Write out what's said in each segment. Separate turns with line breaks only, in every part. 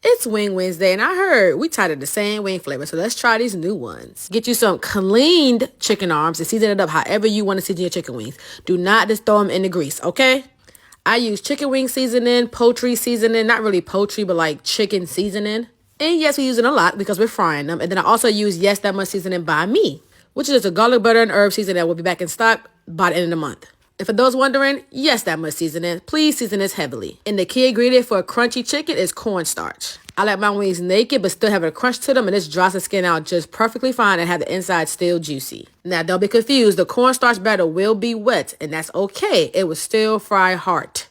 It's Wing Wednesday, and I heard we tired of the same wing flavor, so let's try these new ones. Get you some cleaned chicken arms and season it up however you want to season your chicken wings. Do not just throw them in the grease, okay? I use chicken wing seasoning, poultry seasoning, not really poultry, but like chicken seasoning. And yes, we use it a lot because we're frying them. And then I also use Yes That Much seasoning by me, which is a garlic, butter, and herb seasoning that will be back in stock by the end of the month. And for those wondering, Yes That Much seasoning. Please season this heavily. And the key ingredient for a crunchy chicken is cornstarch. I like my wings naked, but still have a crunch to them, and this dries the skin out just perfectly fine and have the inside still juicy. Now, don't be confused. The cornstarch batter will be wet, and that's okay. It will still fry hard.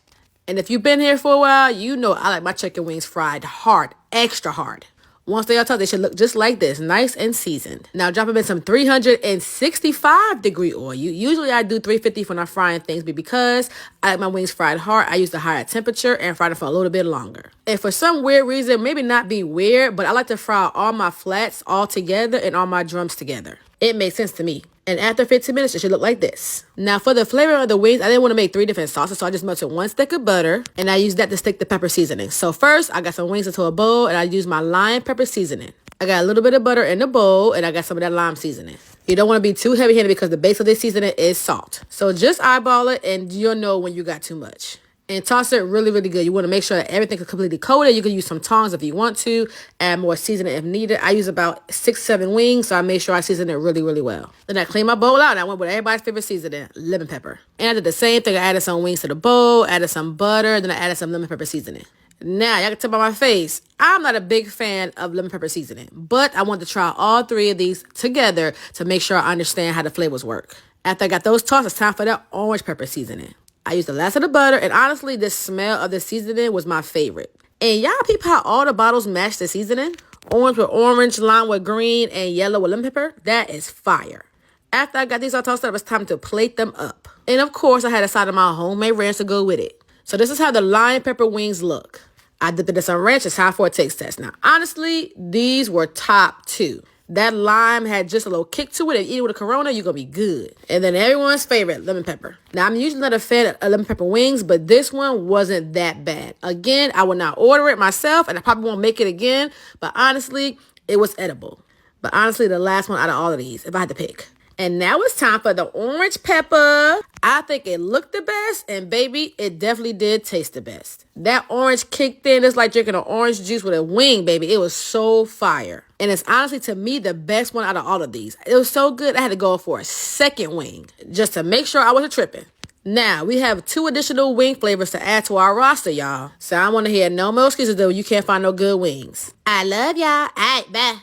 And if you've been here for a while, you know I like my chicken wings fried hard, extra hard. Once they are toast, they should look just like this, nice and seasoned. Now drop them in some 365-degree oil. Usually I do 350 when I'm frying things, but because I like my wings fried hard, I use the higher temperature and fry them for a little bit longer. And for some weird reason, maybe not be weird, but I like to fry all my flats all together and all my drums together. It makes sense to me. And after 15 minutes, it should look like this. Now, for the flavor of the wings, I didn't want to make 3 different sauces, so I just melted 1 stick of butter, and I used that to stick the pepper seasoning. So first, I got some wings into a bowl, and I used my lime pepper seasoning. I got a little bit of butter in the bowl, and I got some of that lime seasoning. You don't want to be too heavy-handed because the base of this seasoning is salt. So just eyeball it, and you'll know when you got too much. And toss it really, really good. You want to make sure that everything is completely coated. You can use some tongs if you want to. Add more seasoning if needed. I use about 6-7 wings, so I made sure I seasoned it really, really well. Then I cleaned my bowl out, and I went with everybody's favorite seasoning, lemon pepper. And I did the same thing. I added some wings to the bowl, added some butter, then I added some lemon pepper seasoning. Now, y'all can tell by my face, I'm not a big fan of lemon pepper seasoning, but I want to try all 3 of these together to make sure I understand how the flavors work. After I got those tossed, it's time for that orange pepper seasoning. I used the last of the butter, and honestly, the smell of the seasoning was my favorite. And y'all peep how all the bottles match the seasoning? Orange with orange, lime with green, and yellow with lemon pepper? That is fire. After I got these all tossed up, it's time to plate them up. And of course, I had a side of my homemade ranch to go with it. So this is how the lime pepper wings look. I dipped it in some ranch. It's time for a taste test. Now, honestly, these were top 2. That lime had just a little kick to it. If you eat it with a Corona, you're going to be good. And then everyone's favorite, lemon pepper. Now, I'm usually not a fan of lemon pepper wings, but this one wasn't that bad. Again, I would not order it myself, and I probably won't make it again. But honestly, it was edible. But honestly, the last one out of all of these, if I had to pick. And now it's time for the orange pepper. I think it looked the best, and baby, it definitely did taste the best. That orange kicked in. It's like drinking an orange juice with a wing, baby. It was so fire. And it's honestly, to me, the best one out of all of these. It was so good, I had to go for a second wing just to make sure I wasn't tripping. Now, we have 2 additional wing flavors to add to our roster, y'all. So I want to hear no more excuses, though. You can't find no good wings. I love y'all. All right, bye.